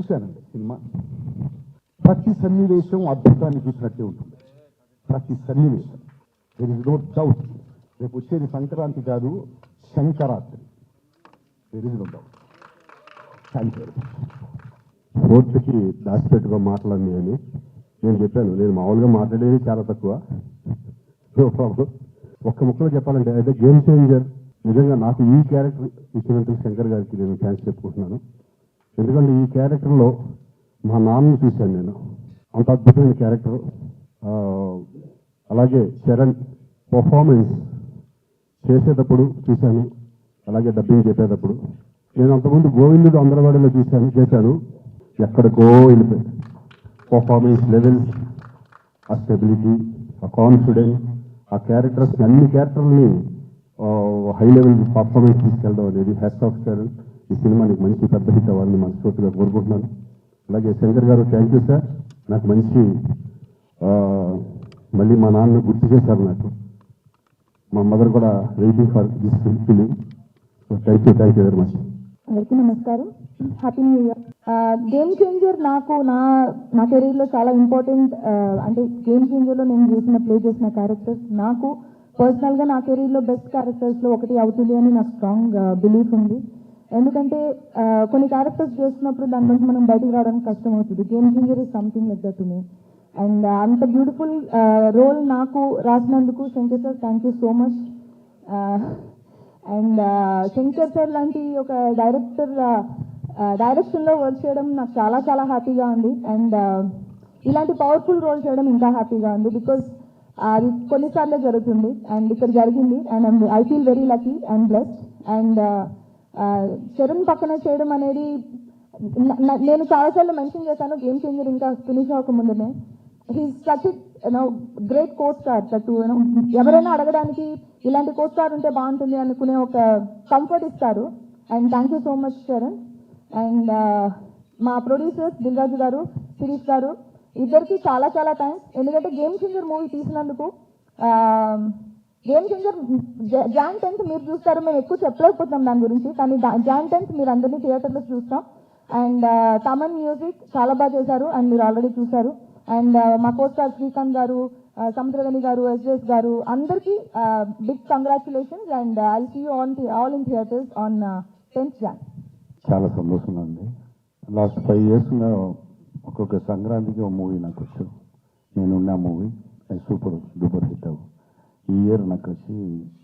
చూశానండి సినిమా. ప్రతి సన్నివేశం అద్భుతాన్ని చూసినట్టే ఉంటుంది. ప్రతి సన్నివేశం, దెర్ ఇస్ నో డౌట్. రేపు వచ్చేది సంక్రాంతి కాదు, శంకరాత్రి. There is no doubt. Thank you. కోర్టుకి దాచిపెట్టుకో మాటలన్నీ అని నేను చెప్పాను. నేను మామూలుగా మాట్లాడేది చాలా తక్కువ. ఒక్క ముక్కలో చెప్పాలంటే అయితే గేమ్ చేంజర్ నిజంగా నాకు ఈ క్యారెక్టర్ ఇచ్చినందుకు శంకర్ గారికి నేను థ్యాంక్స్ చెప్పుకుంటున్నాను. ఎందుకంటే ఈ క్యారెక్టర్లో మా నాన్నని చూశాను నేను. అంత అద్భుతమైన క్యారెక్టర్. అలాగే చరణ్ పర్ఫార్మెన్స్ చేసేటప్పుడు చూశాను, అలాగే డబ్బింగ్ చెప్పేటప్పుడు. నేను అంతకుముందు గోవిందుడు అందరవాడిలో చేశాను. ఎక్కడికో వెళ్ళిపోయి పర్ఫార్మెన్స్ లెవెల్స్, ఆ స్టెబిలిటీ, ఆ కాన్ఫిడెన్స్, ఆ క్యారెక్టర్స్ అన్ని క్యారెక్టర్ని హై లెవెల్ పర్ఫార్మెన్స్ తీసుకెళ్ళడం అనేది హ్యాట్స్ ఆఫ్ చరణ్. ఈ సినిమానికి మంచి పెద్ద హిట్ అవ్వాలని మనస్ఫూర్తిగా కోరుకుంటున్నాను. అలాగే శంకర్ గారు థ్యాంక్ యూ సార్. నాకు మంచి మళ్ళీ మా నాన్న గుర్తు చేశారు నాకు. మా మదర్ కూడా waiting for this film. So thank you very much. అందరికీ నమస్కారం, happy new year. Game changer నాకు నా కెరీర్లో చాలా ఇంపార్టెంట్. అంటే గేమ్ చేంజర్లో నేను ప్లే చేసిన క్యారెక్టర్స్ నాకు పర్సనల్గా నా కెరీర్లో బెస్ట్ క్యారెక్టర్స్లో ఒకటి అవుతుంది అని నాకు స్ట్రాంగ్ బిలీఫ్ ఉంది. ఎందుకంటే కొన్ని క్యారెక్టర్స్ చేస్తున్నప్పుడు దాని నుంచి మనం బయటకు రావడానికి కష్టం అవుతుంది. Game changer is something like that to me. And అంత బ్యూటిఫుల్ రోల్ నాకు రాసినందుకు Shankar sir thank you so much. And Shankar sir లాంటి ఒక డైరెక్షన్లో వర్క్ చేయడం నాకు చాలా చాలా హ్యాపీగా ఉంది. అండ్ ఇలాంటి పవర్ఫుల్ రోల్ చేయడం ఇంకా హ్యాపీగా ఉంది. బికాజ్ అది కొన్నిసార్లే జరుగుతుంది అండ్ ఇక్కడ జరిగింది. And I feel very lucky and blessed. And Charan పక్కన చేయడం అనేది నేను చాలాసార్లు మెన్షన్ చేశాను. గేమ్ చేంజర్ ఇంకా ఫినిష్ అవ్వకముందునే he's such great costar that ఎవరైనా అడగడానికి ఇలాంటి కోచ్ స్టార్ ఉంటే బాగుంటుంది అనుకునే ఒక కంఫర్ట్ ఇస్తారు. And thank you so much Charan. And మా ప్రొడ్యూసర్స్ దిల్ రాజు గారు, శిరీష్ గారు ఇద్దరికి చాలా చాలా థ్యాంక్స్. ఎందుకంటే గేమ్ చేంజర్ మూవీ తీసినందుకు. గేమ్ చేంజర్ జాన్ 10th మీరు చూస్తారు, మేము ఎక్కువ చెప్పలేకపోతున్నాం దాని గురించి, కానీ జాన్ 10th మీరు అందరినీ థియేటర్లో చూస్తాం. అండ్ తమన్ మ్యూజిక్ చాలా బాగా చేశారు అండ్ మీరు ఆల్రెడీ చూశారు. అండ్ మా కోచ్ స్టార్ శ్రీకాంత్ గారు, సముద్రగని గారు, ఎస్ఎస్ గారు అందరికీ big congratulations. And I see you all in theaters on 10th Jan. చాలా సంతోషంగా ఉంది. లాస్ట్ 5 yearsగా ఒక్కొక్క సంక్రాంతికి ఒక మూవీ నాకు వచ్చు. నేనున్న మూవీ సూపర్ డూపర్ హిట్ అవ్వు. ఈ ఇయర్ నాకు వచ్చి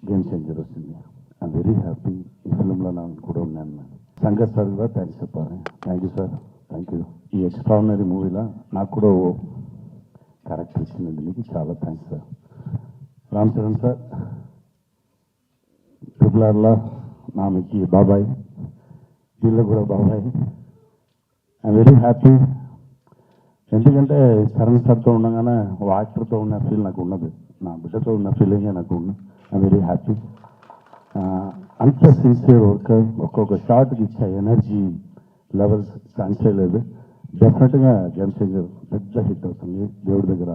గేమ్ చేంజర్ వచ్చింది. I'm very happy. ఈ ఫిలింలో నాకు కూడా ఉన్నాను. శంకర్ సార్ కూడా థ్యాంక్స్ చెప్పాలి. Thank you sir, thank you. ఈ ఎక్స్ట్రాడినరీ మూవీలో నాకు కూడా క్యారెక్టర్ ఇచ్చినందుకు మీకు చాలా thanks sir. Ram Charan sir, triple నామికి బాబాయ్, వీళ్ళు కూడా బాబాయ్. I'm very happy. ఎందుకంటే చరణ్ సార్తో ఉండగానే ఓ యాక్టర్తో ఉన్న ఫీల్ నాకు ఉన్నది, నా బిడ్డతో ఉన్న ఫీలింగే నాకు ఉన్నది. I'm very happy. అంత సిన్సియర్ వర్క్, ఒక్కొక్క షాట్కి ఇచ్చే ఎనర్జీ లెవెల్స్ కాన్సేయలేదు. డెఫినెట్గా గేమ్ చేంజర్ పెద్ద హిట్ అవుతుంది. దేవుడి దగ్గర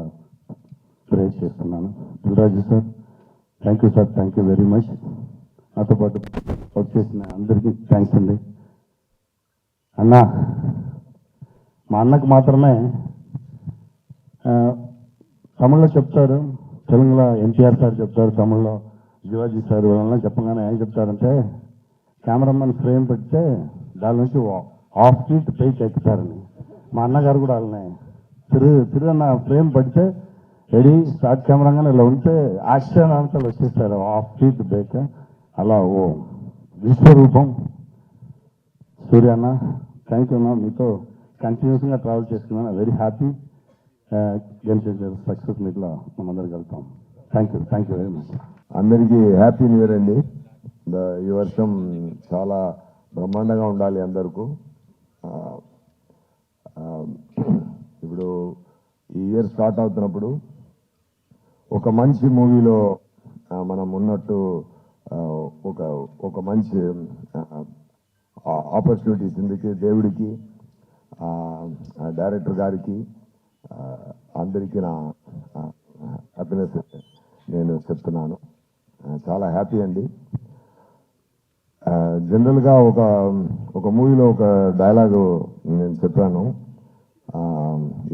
ప్రే చేస్తున్నాను. Dil Raju sir thank you sir, thank you very much. నాతో పాటు వర్క్ చేసిన అందరికీ థ్యాంక్స్ అండి. అన్నా, మా అన్నకు మాత్రమే తమిళ్లో చెప్తారు, తెలుగులో ఎన్టీఆర్ సార్ చెప్తారు, తమిళ్లో శివాజీ సార్ వలన చెప్పగానే ఏం చెప్తారంటే కెమెరామెన్ ఫ్రేమ్ పెడితే దాని నుంచి హాఫ్ ఫీట్ పైకి ఎక్కుతారని. మా అన్నగారు కూడా అలానే తిరుగన్న ఫ్రేమ్ పడితే రెడీ స్టార్ట్ కెమెరాగానే ఇలా ఉంటే యాక్షన్ అంతా వచ్చేస్తారు హాఫ్ ఫీట్ బ్రేక్. అలా విశ్వరూపం సూర్య అన్న, థ్యాంక్ యూ అన్న. మీతో కంటిన్యూస్గా ట్రావెల్ చేస్తున్నాను. Very happy. Game changer success మీట్లో మనందరికి వెళ్తాం. Thank you very much. అందరికీ హ్యాపీ న్యూ ఇయర్ అండి. ఈ వర్షం చాలా బ్రహ్మాండంగా ఉండాలి అందరికీ. ఇప్పుడు ఈ ఇయర్ స్టార్ట్ అవుతున్నప్పుడు ఒక మంచి మూవీలో మనం ఉన్నట్టు ఒక మంచి ఆపర్చునిటీస్ ఇందుకే దేవుడికి, డైరెక్టర్ గారికి, అందరికీ నా హ్యాపీనెస్ నేను చెప్తున్నాను. చాలా హ్యాపీ అండి. జనరల్గా ఒక మూవీలో ఒక డైలాగు నేను చెప్పాను.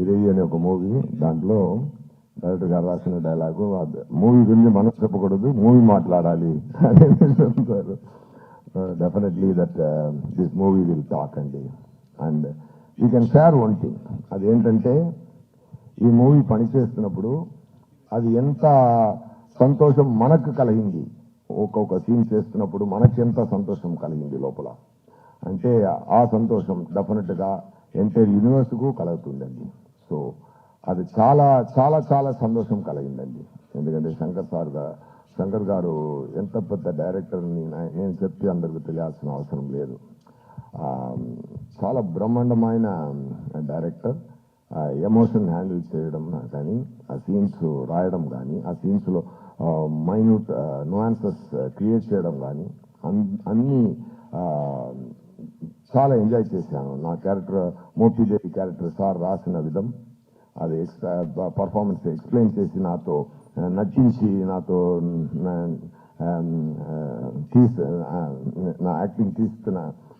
ఇరేయి అనే ఒక మూవీ, దాంట్లో డైరెక్టర్ గారు రాసిన డైలాగు, మూవీ గురించి మనం చెప్పకూడదు, మూవీ మాట్లాడాలి అని చెప్తారు. Definitely that this movie will talk అండి. And you can share one thing, అదేంటంటే ఈ మూవీ పనిచేస్తున్నప్పుడు అది ఎంత సంతోషం మనకు కలిగింది, ఒక్కొక్క సీన్ చేస్తున్నప్పుడు మనకి ఎంత సంతోషం కలిగింది లోపల, అంటే ఆ సంతోషం డెఫినెట్గా ఎంటైర్ యూనివర్స్కు కలుగుతుందండి. సో అది చాలా చాలా చాలా సంతోషం కలిగిందండి. ఎందుకంటే శంకర్ గారు ఎంత పెద్ద డైరెక్టర్ని నేను చెప్తే అందరికీ తెలియాల్సిన అవసరం లేదు. చాలా బ్రహ్మాండమైన డైరెక్టర్. ఎమోషన్ హ్యాండిల్ చేయడం కానీ, ఆ సీన్స్ రాయడం కానీ, ఆ సీన్స్లో మైన్యూట్ నువాన్సెస్ క్రియేట్ చేయడం కానీ, అన్నీ చాలా ఎంజాయ్ చేశాను. నా క్యారెక్టర్ మోపిదేవి క్యారెక్టర్ సార్ రాసిన విధం, అది పర్ఫార్మెన్స్ ఎక్స్ప్లెయిన్ చేసి నాతో నచ్చించి నాతో నా యాక్టింగ్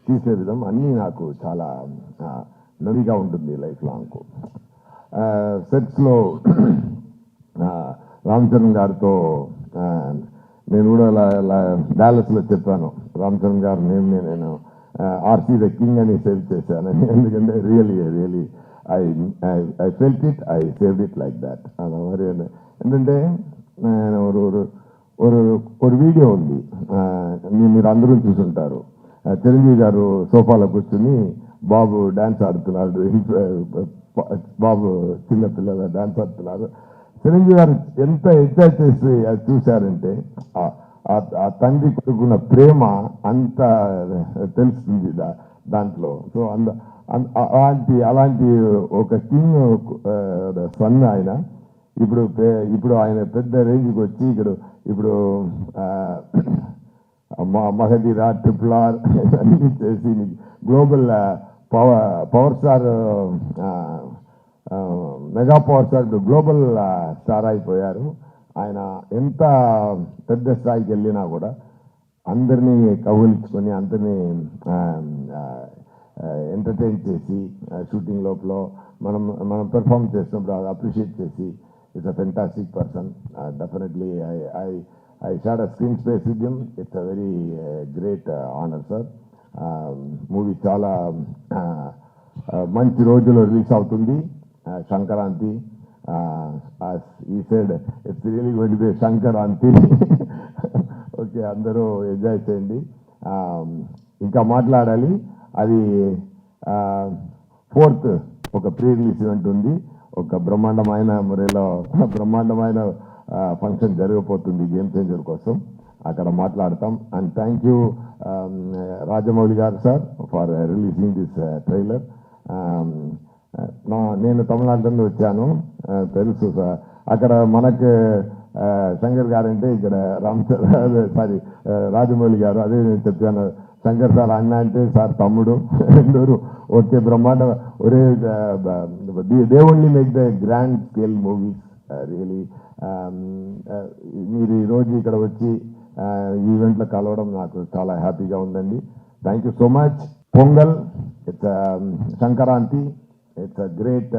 తీసే విధం అన్నీ నాకు చాలా నవిగా ఉంటుంది లైఫ్ లాంగ్. సెట్స్లో రామ్ చరణ్ గారితో నేను కూడా డాలస్లో చెప్పాను, రామ్ చరణ్ గారు నేను ఆర్సీ ద కింగ్ అని సేవ్ చేశాను. ఎందుకంటే really I felt it, I saved it like that. మరి ఏంటంటే ఒక వీడియో ఉంది, మీరు అందరూ చూసుంటారు. చిరంజీవి గారు సోఫాలో కూర్చుని బాబు డాన్స్ ఆడుతున్నాడు, బాబు చిన్నపిల్లల డాన్స్ ఆడుతున్నారు. చిరంజీవి గారు ఎంత ఎంజాయ్ చేసి అది చూశారంటే ఆ తండ్రి కొడుకున్న ప్రేమ అంత తెలుస్తుంది దాంట్లో. సో అలాంటి ఒక కింగ్ సన్ ఆయన. ఇప్పుడు ఆయన పెద్ద రేంజ్కి వచ్చి ఇప్పుడు మహదీరా, ట్రిపుల్ ఆర్ అన్ని చేసి global power star, mega power star, global star అయిపోయారు. ఆయన ఎంత పెద్ద స్థాయికి వెళ్ళినా కూడా అందరినీ కౌగిలించుకొని అందరినీ ఎంటర్టైన్ చేసి షూటింగ్ లోపల మనం పెర్ఫామ్ చేసినప్పుడు అది అప్రిషియేట్ చేసి it's a fantastic person. Definitely I shared a screen space with him. It's a very great honour sir. Movie చాలా మంచి రోజుల్లో రిలీజ్ అవుతుంది, సంక్రాంతి. ఈ side it's really going to be Sankranti. Okay, అందరూ ఎంజాయ్ చేయండి. ఇంకా మాట్లాడాలి, అది 4th ఒక ప్రీ రిలీజ్ ఈవెంట్ ఉంది. ఒక బ్రహ్మాండమైన మురేలో బ్రహ్మాండమైన ఫంక్షన్ జరగబోతుంది గేమ్ చేంజర్ కోసం, అక్కడ మాట్లాడతాం. అండ్ థ్యాంక్ యూ రాజమౌళి గారు sir for releasing this trailer. నేను తమిళనాడు నుండి వచ్చాను, తెలుసు సార్. అక్కడ మనకు శంకర్ గారు అంటే ఇక్కడ రాజమౌళి గారు, అదే నేను చెప్పాను. శంకర్ సార్ అన్న అంటే సార్ తమ్ముడు, రెండూరు ఒకే బ్రహ్మాండ. ఒరే they only make the grand scale movies really. మీరు ఈరోజు ఇక్కడ వచ్చి ఈవెంట్లో కలవడం నాకు చాలా హ్యాపీగా ఉందండి. Thank you so much. Pongal, it's Sankranti, it's a great,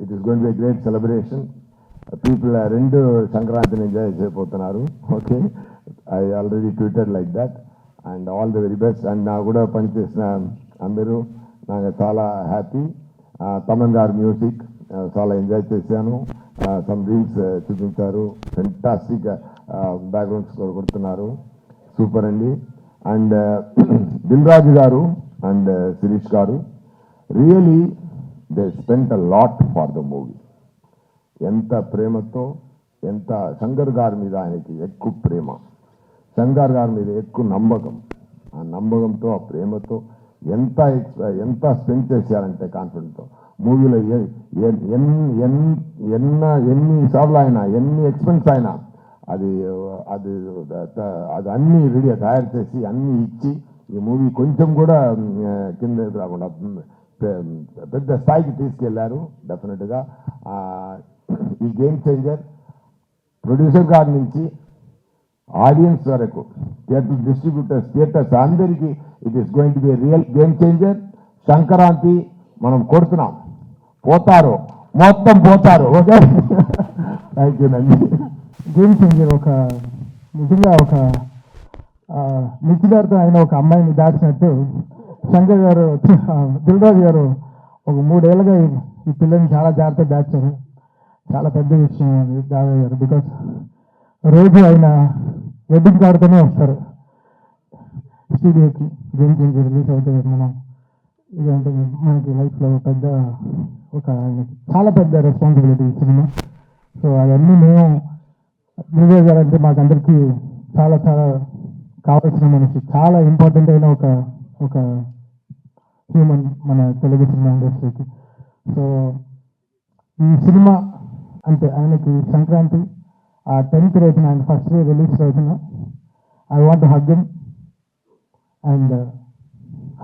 it is going to B a great celebration. People రెండు సంక్రాంతిని ఎంజాయ్ చేయబోతున్నారు. Okay, I already tweeted like that. And all the very best. And నా కూడా పనిచేసిన అందరూ నాకు చాలా హ్యాపీ. తమన్ గారు మ్యూజిక్ చాలా ఎంజాయ్ చేశాను. సమ్ రీల్స్ చూపించారు, ఫెంటాస్టిక్ బ్యాక్గ్రౌండ్ స్కోర్ కొడుతున్నారు, సూపర్ అండి. అండ్ దిల్ రాజు గారు అండ్ శిరీష్ గారు really they spent a lot for the movie. ఎంత ప్రేమతో, ఎంత శంకర్ గారి మీద ఆయనకి ఎక్కువ ప్రేమ, శంకర్ గారి మీద ఎక్కువ నమ్మకం. ఆ నమ్మకంతో, ఆ ప్రేమతో ఎంత స్పెండ్ చేశారంటే కాన్ఫిడెంట్తో. మూవీలో ఎన్నిసార్లు అయినా, ఎన్ని ఎక్స్పెన్స్ అయినా అది అన్నీ రెడీ తయారు చేసి అన్నీ ఇచ్చి ఈ మూవీ కొంచెం కూడా కింద రాకుండా పెద్ద స్థాయికి తీసుకెళ్లారు. డెఫినెట్గా ఈ గేమ్ చేంజర్ ప్రొడ్యూసర్ గారి నుంచి ఆడియన్స్ వరకు, థియేటర్ డిస్ట్రిబ్యూటర్స్, థియేటర్స్ అందరికీ it is going to be real game changer. Sankranti మనం కొడుతున్నాం, పోతారు, మొత్తం పోతారు. ఓకే, థ్యాంక్ యూ నండి. గేమ్ చేంజర్ ఒక నిజంగా ఒక నిశ్చితార్థం అయిన ఒక అమ్మాయిని దాచినట్టు శంకర్ గారు దిల్రాజు గారు ఒక 3 ఏళ్ళుగా ఈ పిల్లని చాలా జాగ్రత్తగా దాచారు. చాలా పెద్ద విషయం అది దాదాపు గారు. బికాస్ రోజు ఆయన వెడ్డింగ్ కార్డుతోనే వస్తారు స్టూడియోకి. గేమ్ చేంజర్ రిలీజ్ అవుతుంది మనం ఇదంటే మనకి లైఫ్లో పెద్ద ఒక చాలా పెద్ద రెస్పాన్సిబిలిటీ సినిమా. సో అవన్నీ మేము దిల్రాజు గారు అంటే మాకందరికీ చాలా చాలా కావాల్సిన మనిషి, చాలా ఇంపార్టెంట్ అయిన ఒక హ్యూమన్ మన తెలుగు సినిమా ఇండస్ట్రీకి. సో ఈ సినిమా అంటే ఆయనకి సంక్రాంతి ఆ 10th రోజున, ఆయన ఫస్ట్ డే రిలీజ్ రోజున I want hug him and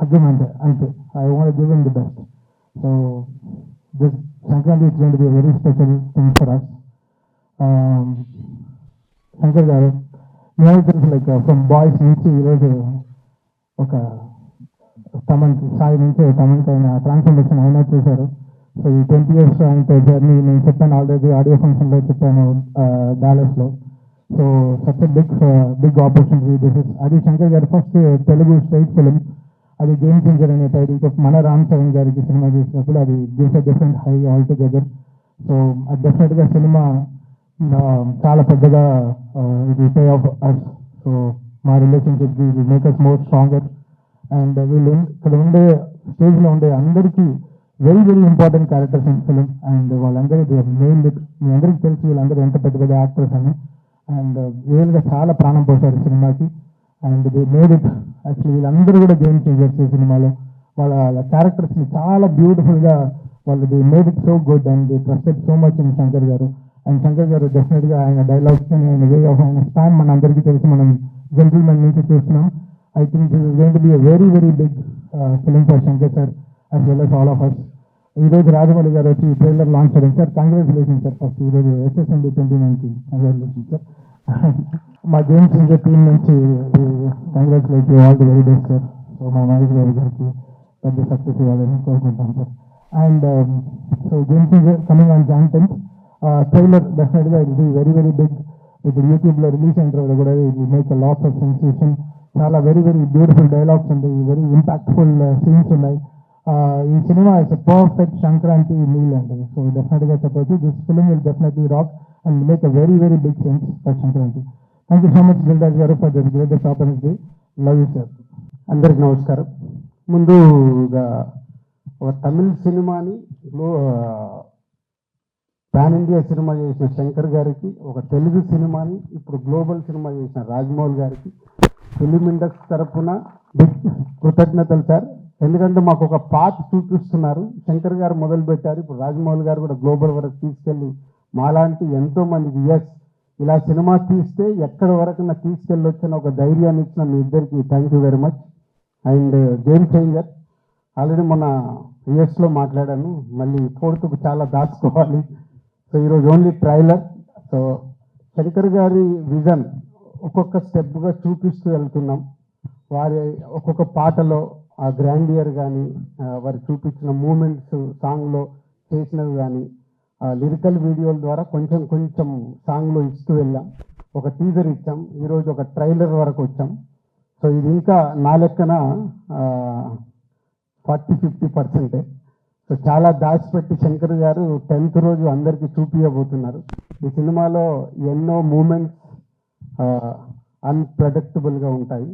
hug him అంతే I want give him the best. So this Sankranti is going to be very special thing for us. Shankar గారు నేను తెలుసు లైక్ ఫ్రమ్ బాయ్స్ నుంచి ఈరోజు ఒక తమన్కి సాయి నుంచి తమన్కి ఆయన ట్రాన్స్ఫర్మేషన్ అయినా చేశారు. సో ఈ 20 years ఆయన జర్నీ నేను చెప్పాను ఆల్రెడీ, ఆడియో ఫంక్షన్లో చెప్పాను డాలస్లో. So such big opportunity this is. అది శంకర్ గారి ఫస్ట్ తెలుగు స్ట్రైట్ ఫిలిం, అది గేమ్ చేంజర్ అనే టైటిల్తో మన రామ్ చరణ్ గారికి సినిమా చేసినప్పుడు అది gives a different high all together. So అది డెఫినెట్గా సినిమా చాలా పెద్దగా ఇది పే ఆఫ్ అస్. సో మా రిలేషన్షిప్ ఇది make us more stronger. And వీళ్ళు ఇక్కడ ఉండే స్టేజ్లో ఉండే అందరికీ very very important characters in film. And వాళ్ళందరూ మెయిన్ మీ అందరికీ తెలిసి వీళ్ళందరూ ఎంత పెద్ద పెద్ద యాక్టర్స్ అని. అండ్ రియల్గా చాలా ప్రాణం పోసారు సినిమాకి. And they made it actually వీళ్ళందరూ కూడా గేమ్ చేంజర్స్ ఈ సినిమాలో. వాళ్ళ క్యారెక్టర్స్ని చాలా బ్యూటిఫుల్గా వాళ్ళు they made it so good and they trusted so much in Shankar గారు. అండ్ శంకర్ గారు డెఫినెట్గా ఆయన డైలాగ్స్ ఆయన వే ఆఫ్ ఆయన స్టాండ్ మన అందరికీ తెలిసి మనం జెంటిల్మెన్ నుంచి చూస్తున్నాం. I think this is going to be a very, very big film for Shankar sir as well as all of us. ఈరోజు రాజమౌళి గారు వచ్చి ట్రైలర్ లాంచ్ చేయడం సార్, కంగ్రాచులేషన్ సార్. ఫస్ట్ ఈరోజు SSMB 2019 కంగ్రాచులేషన్ సార్. మా game changer team నుంచి congratulate all the very best sir. So మా నాగేష్ గారి గారికి పెద్ద సక్సెస్ ఇవ్వాలని కోరుకుంటాం sir. And so game changer coming on Jan 10th trailer డెఫినెట్గా it be very very big. ఇప్పుడు యూట్యూబ్లో రిలీజ్ అయిన తర్వాత కూడా it will make a lot of sensation. చాలా వెరీ వెరీ బ్యూటిఫుల్ డైలాగ్స్ ఉంటాయి, వెరీ ఇంపాక్ట్ఫుల్ సీన్స్ ఉన్నాయి. ఈ cinema is perfect Sankranti meal అండి. సో డెఫినెట్గా చెప్పవచ్చు this film will definitely rock and make a very very big sense for Sankranti. Thank you so much Dilraj గారు for this greatest opportunity. Love you sir. అందరికి నమస్కారం. ముందుగా ఒక తమిళ సినిమాని పాన్ ఇండియా సినిమా చేసిన శంకర్ గారికి, ఒక తెలుగు సినిమాని ఇప్పుడు గ్లోబల్ సినిమా చేసిన రాజమౌళి గారికి ఫిలిం ఇండస్ట్రీ తరఫున కృతజ్ఞతలు సార్. ఎందుకంటే మాకు ఒక పాత్ చూపిస్తున్నారు. శంకర్ గారు మొదలు పెట్టారు, ఇప్పుడు రాజమౌళి గారు కూడా గ్లోబల్ వరకు తీసుకెళ్ళి మాలాంటి ఎంతో మందికి ఇలా సినిమా తీస్తే ఎక్కడి వరకు నాకు తీసుకెళ్ళొచ్చిన ఒక ధైర్యాన్ని ఇచ్చిన మీ ఇద్దరికి thank you very much. And game changer already మొన్న యుఎస్లో మాట్లాడాను, మళ్ళీ 4th చాలా దాచుకోవాలి. సో ఈరోజు ఓన్లీ ట్రైలర్. సో శంకర్ గారి విజన్ ఒక్కొక్క స్టెప్గా చూపిస్తూ వెళ్తున్నాం. వారి ఒక్కొక్క పాటలో ఆ గ్రాండియర్ కానీ, వారు చూపించిన మూమెంట్స్ సాంగ్లో చేసినవి కానీ, లిరికల్ వీడియోల ద్వారా కొంచెం కొంచెం సాంగ్లో ఇస్తూ వెళ్ళాం. ఒక టీజర్ ఇచ్చాం, ఈరోజు ఒక ట్రైలర్ వరకు వచ్చాం. సో ఇది ఇంకా నా లెక్కన 40-50%. సో చాలా దాచిపెట్టి శంకర్ గారు 10th రోజు అందరికీ చూపించబోతున్నారు. ఈ సినిమాలో ఎన్నో మూమెంట్స్ అన్ప్రెడిక్టబుల్గా ఉంటాయి,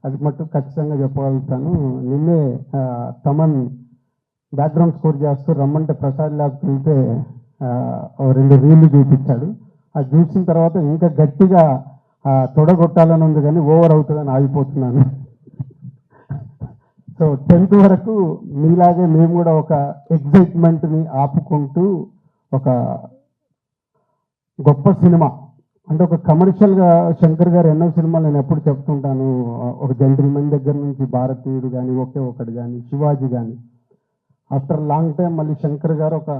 అది మటుకు ఖచ్చితంగా చెప్పగలుగుతాను. నిన్నే తమన్ బ్యాక్గ్రౌండ్ స్కోర్ చేస్తూ రమ్మంటే ప్రసాద్ ల్యాబ్కి వెళ్తే 2 రీళ్లు చూపించాడు. అది చూసిన తర్వాత ఇంకా గట్టిగా తొడగొట్టాలని ఉంది కానీ ఓవర్ అవుతుందని ఆగిపోతున్నాను. సో 10th వరకు మీలాగే మేము కూడా ఒక ఎగ్జైట్మెంట్ని ఆపుకుంటూ ఒక గొప్ప సినిమా అంటే ఒక కమర్షియల్గా శంకర్ గారు ఎన్నో సినిమాలు నేను ఎప్పుడు చెప్తుంటాను. ఒక జెంటిల్మెన్ దగ్గర నుంచి భారతీయుడు కానీ, ఒకే ఒకటి కానీ, శివాజీ కానీ, ఆఫ్టర్ లాంగ్ టైం మళ్ళీ శంకర్ గారు ఒక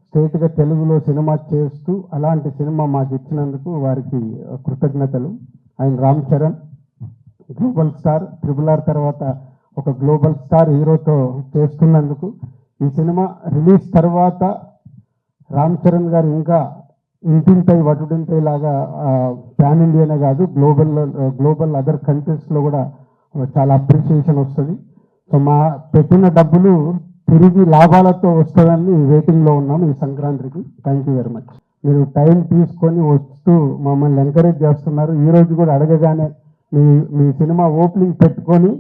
స్ట్రేట్గా తెలుగులో సినిమా చేస్తూ అలాంటి సినిమా మాకు ఇచ్చినందుకు వారికి కృతజ్ఞతలు. ఆయన Ram Charan global star RRR తర్వాత ఒక గ్లోబల్ స్టార్ హీరోతో చేస్తున్నందుకు ఈ సినిమా రిలీజ్ తర్వాత రామ్ చరణ్ గారు ఇంకా ఇంటింటై వటుడింటై లాగా పాన్ ఇండియానే కాదు గ్లోబల్ అదర్ కంట్రీస్లో కూడా చాలా అప్రిషియేషన్ వస్తుంది. సో మా పెట్టిన డబ్బులు తిరిగి లాభాలతో వస్తుందని వెయిటింగ్లో ఉన్నాం ఈ సంక్రాంతికి. Thank you very much. మీరు టైం తీసుకొని వస్తూ మమ్మల్ని ఎంకరేజ్ చేస్తున్నారు. ఈరోజు కూడా అడగగానే మీ సినిమా ఓపెనింగ్ పెట్టుకొని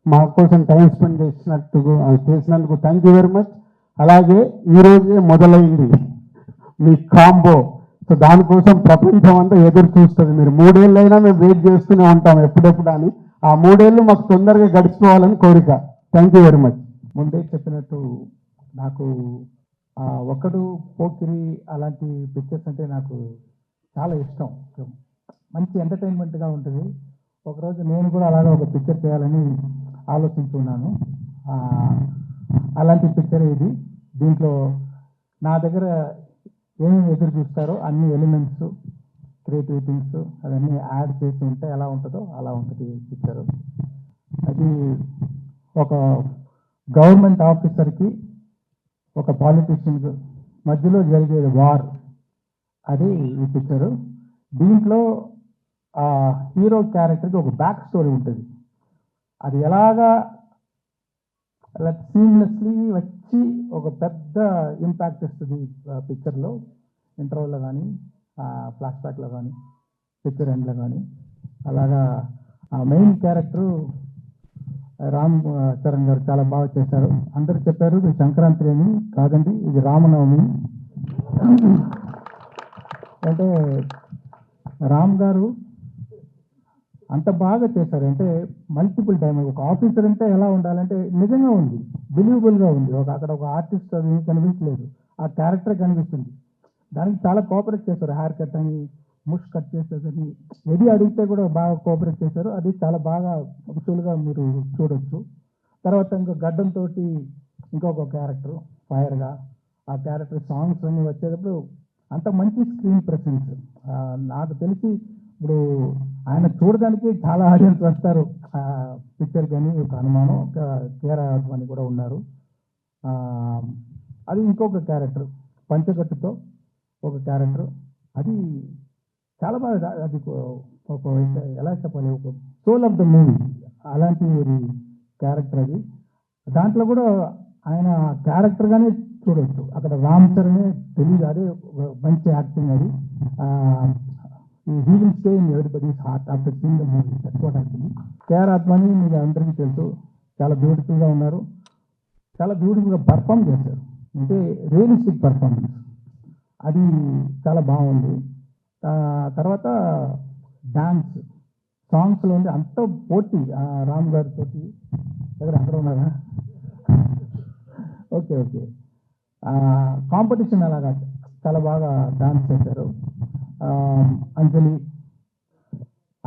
మా కోసం టైం స్పెండ్ చేసినందుకు థ్యాంక్ యూ వెరీ మచ్. అలాగే ఈరోజే మొదలైంది మీ కాంబో. సో దానికోసం ప్రపంచం అంతా ఎదురు చూస్తుంది. మీరు 3 ఏళ్ళైనా మేము వెయిట్ చేస్తూనే ఉంటాం ఎప్పుడెప్పుడు అని. ఆ 3 ఏళ్ళు మాకు తొందరగా గడిచిపోవాలని కోరిక. Thank you very much. ముందే చెప్పినట్టు నాకు ఒకడు పోకిరి అలాంటి పిక్చర్స్ అంటే నాకు చాలా ఇష్టం. మంచి ఎంటర్టైన్మెంట్గా ఉంటుంది. ఒకరోజు నేను కూడా అలాగే ఒక పిక్చర్ చేయాలని ఆలోచించున్నాను. అలాంటి పిక్చర్ ఇది. దీంట్లో నా దగ్గర ఏమేమి ఎదురు చూస్తారో అన్ని ఎలిమెంట్స్, క్రియేటివ్ థింగ్స్ అవన్నీ యాడ్ చేసి ఉంటే ఎలా ఉంటుందో అలా ఉంటుంది పిక్చరు. అది ఒక గవర్నమెంట్ ఆఫీసర్కి ఒక పాలిటీషియన్ మధ్యలో జరిగే వార్, అది ఈ పిక్చరు. దీంట్లో హీరో క్యారెక్టర్కి ఒక బ్యాక్ స్టోరీ ఉంటుంది. అది ఎలాగా అలా సీమ్లెస్లీ వచ్చి ఒక పెద్ద ఇంపాక్ట్ ఇస్తుంది పిక్చర్లో. ఇంటర్వ్యూలో కానీ ఫ్లాష్ బ్యాక్లో కానీ పిక్చర్ ఎండ్లో కానీ అలాగా ఆ మెయిన్ క్యారెక్టరు రామ్ చరణ్ గారు చాలా బాగా చేశారు. అందరూ చెప్పారు ఇది సంక్రాంతి అని. కాదండి, ఇది రామనవమి. అంటే రామ్ గారు అంత బాగా చేశారు. అంటే మల్టిపుల్ టైం ఒక ఆఫీసర్ అంటే ఎలా ఉండాలంటే నిజంగా ఉంది, బిలీవబుల్గా ఉంది. అక్కడ ఒక ఆర్టిస్ట్ అది కనిపించలేదు, ఆ క్యారెక్టర్ కనిపిస్తుంది. దానికి చాలా కోఆపరేట్ చేశారు. హెయిర్ కట్ అని, ముష్ కట్ చేసేదని, ఏది అడిగితే కూడా బాగా కోఆపరేట్ చేశారు. అది చాలా బాగా విజువల్గా మీరు చూడొచ్చు. తర్వాత ఇంకా గడ్డంతో ఇంకొక క్యారెక్టర్ ఫైర్గా, ఆ క్యారెక్టర్ సాంగ్స్ అన్నీ వచ్చేటప్పుడు అంత మంచి స్క్రీన్ ప్రెసెన్స్. నాకు తెలిసి ఇప్పుడు ఆయన చూడడానికి చాలా ఆడియన్స్ వస్తారు పిక్చర్ కానీ. ఒక అనుమానం ఒక కేరాని కూడా ఉన్నారు. అది ఇంకొక క్యారెక్టర్ పంచకట్టుతో ఒక క్యారెక్టర్, అది చాలా బాగా, అది ఒక ఎలా చెప్పాలి, ఒక సోల్ ఆఫ్ ద మూవీ అలాంటి క్యారెక్టర్ అది. దాంట్లో కూడా ఆయన క్యారెక్టర్గానే చూడవచ్చు. అక్కడ రామ్ చరణే తెలియదు, అదే మంచి యాక్టింగ్ అది. He will stay in everybody's heart after seeing the movie. That's what actually. KR ఆత్మని మీకు అందరికీ తెలుసు, చాలా బ్యూటిఫుల్గా ఉన్నారు, చాలా బ్యూటిఫుల్గా పర్ఫామ్ చేశారు. అంటే రియలిస్టిక్ పర్ఫార్మెన్స్, అది చాలా బాగుంది. తర్వాత డాన్స్ సాంగ్స్లో ఉంది అంత పోటీ రామ్ గారితో. అక్కడ ఉన్నారా? Okay okay. కాంపిటీషన్ అలాగా చాలా బాగా డాన్స్ చేశారు.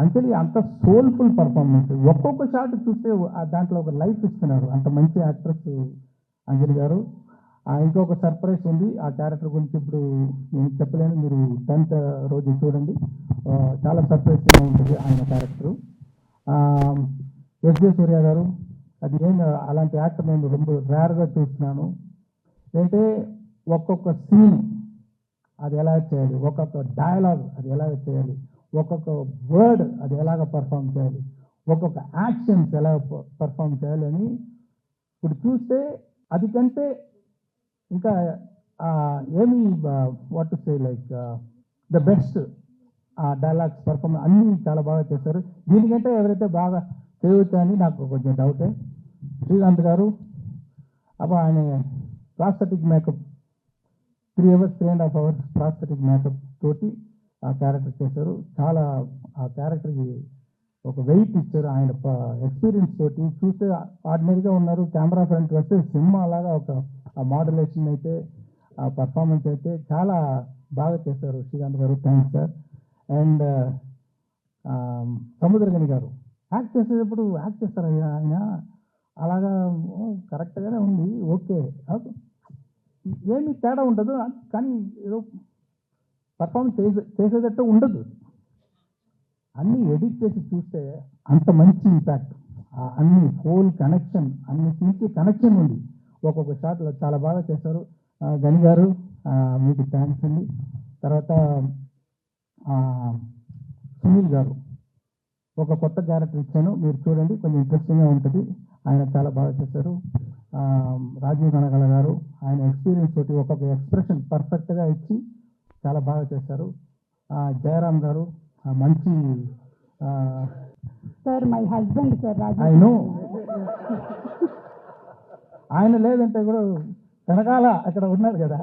అంజలి అంత సోల్ఫుల్ పర్ఫార్మెన్స్. ఒక్కొక్క షాట్ చూస్తే దాంట్లో ఒక లైఫ్ ఇస్తున్నారు. అంత మంచి యాక్ట్రెస్ అంజలి గారు. ఇంకొక సర్ప్రైజ్ ఉంది ఆ క్యారెక్టర్ గురించి, ఇప్పుడు నేను చెప్పలేను, మీరు 10th రోజు చూడండి. చాలా సర్ప్రైజింగ్గా ఉంటుంది ఆయన క్యారెక్టరు. ఎస్జే సూర్య గారు, అది అలాంటి యాక్టర్ నేను ரொம்ப రేర్గా చూస్తున్నాను. అంటే ఒక్కొక్క సీన్ అది ఎలా చేయాలి, ఒక్కొక్క డైలాగ్ అది ఎలా చేయాలి, ఒక్కొక్క వర్డ్ అది ఎలాగ పర్ఫామ్ చేయాలి, ఒక్కొక్క యాక్షన్స్ ఎలా పర్ఫామ్ చేయాలి అని ఇప్పుడు చూస్తే అది కంటే ఇంకా ఏమి what to say like the best dialogues performance అన్నీ చాలా బాగా చేశారు. దీనికంటే ఎవరైతే బాగా చేయవచ్చు అని నాకు కొంచెం డౌటే. శ్రీకాంత్ గారు ఆయన prosthetic makeup 3 hours 3.5 hours prosthetic makeup తోటి ఆ క్యారెక్టర్ చేశారు. చాలా ఆ క్యారెక్టర్కి ఒక వెయిట్ ఇచ్చారు. ఆయన ఎక్స్పీరియన్స్ తోటి చూస్తే ఆర్డినరీగా ఉన్నారు. కెమెరా ఫ్రంట్ వస్తే సినిమా అలాగా ఒక ఆ మోడలేషన్ అయితే, ఆ పర్ఫార్మెన్స్ అయితే చాలా బాగా చేశారు శ్రీకాంత్ గారు. Thanks sir. అండ్ సముద్రగని గారు యాక్ట్ చేసేటప్పుడు యాక్ట్ చేస్తారు ఆయన అలాగా కరెక్ట్గానే ఉంది, ఓకే, ఏమి తేడా ఉండదు, కానీ ఏదో పర్ఫార్మెన్స్ చేసేటట్టు ఉండదు. అన్ని ఎడిట్ చేసి చూస్తే అంత మంచి ఇంపాక్ట్, అన్ని హోల్ కనెక్షన్, అన్ని సీన్కి కనెక్షన్ ఉంది. ఒక్కొక్క షాట్లో చాలా బాగా చేశారు. గని గారు మీకు థ్యాంక్స్ అండి. తర్వాత సునీల్ గారు ఒక కొత్త క్యారెక్టర్ ఇచ్చాను, మీరు చూడండి, కొంచెం ఇంట్రెస్టింగ్గా ఉంటుంది. ఆయన చాలా బాగా చేశారు. రాజీవ్ కనకాల గారు ఆయన ఎక్స్పీరియన్స్ తోటి ఒక్కొక్క ఎక్స్ప్రెషన్ పర్ఫెక్ట్గా ఇచ్చి చాలా బాగా చేశారు. జయరామ్ గారు మంచి sir my husband sir I know ఆయన లేదంటే కూడా వెనకాల అక్కడ ఉన్నారు కదా.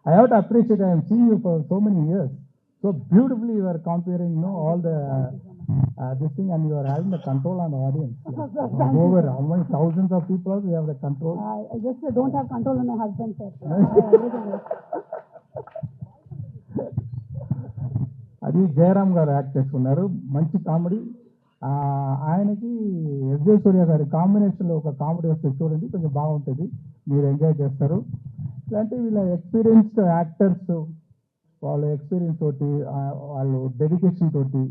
I have to appreciate, I see you for so many years. So beautifully you are comparing, all the this thing, and you are having the control on the audience. Over how many thousands of people you have the control? I just don't have control on my husband, sir. అది జయరామ్ గారు act చేసుకున్నారు, మంచి comedy. ఆయనకి SJ సూర్య గారి కాంబినేషన్లో ఒక comedy వస్తే చూడండి, కొంచెం బాగుంటుంది, మీరు ఎంజాయ్ చేస్తారు. ఇలాంటి వీళ్ళ ఎక్స్పీరియన్స్డ్ యాక్టర్స్ వాళ్ళ ఎక్స్పీరియన్స్ తోటి, వాళ్ళు డెడికేషన్ తోటి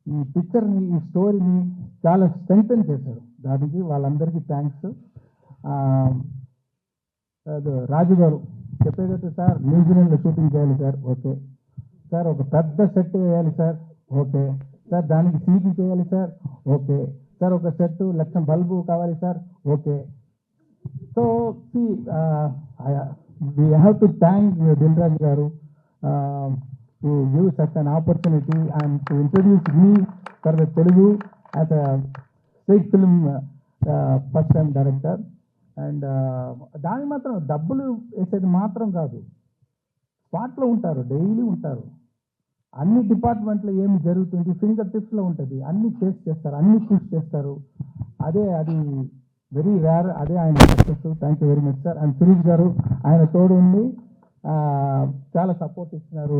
ఈ పిక్చర్ని, ఈ స్టోరీని చాలా స్ట్రెంగ్తన్ చేశారు. దానికి వాళ్ళందరికీ థ్యాంక్స్. రాజు గారు చెప్పేదైతే, సార్ న్యూజిలాండ్లో షూటింగ్ చేయాలి సార్, ఓకే సార్. ఒక పెద్ద సెట్ వేయాలి సార్, ఓకే సార్. దానికి సీజీ చేయాలి సార్, ఓకే సార్. ఒక సెట్ 1,00,000 బల్బు కావాలి sir, okay. So we have to thank Dilraj గారు to give such an opportunity and to introduce me for the Telugu as a stage film first time director. And దాని మాత్రం డబ్బులు వేసేది మాత్రం కాదు, స్పాట్లో ఉంటారు, డైలీ ఉంటారు, అన్ని డిపార్ట్మెంట్లో ఏమి జరుగుతుంది ఫింగర్ టిప్స్లో ఉంటుంది, అన్ని చేస్తారు, అన్ని పుష్ చేస్తారు. అది వెరీ రేర్, అదే ఆయన success. Thank you very much sir. And Suresh గారు ఆయన తోడు ఉండి చాలా సపోర్ట్ ఇస్తున్నారు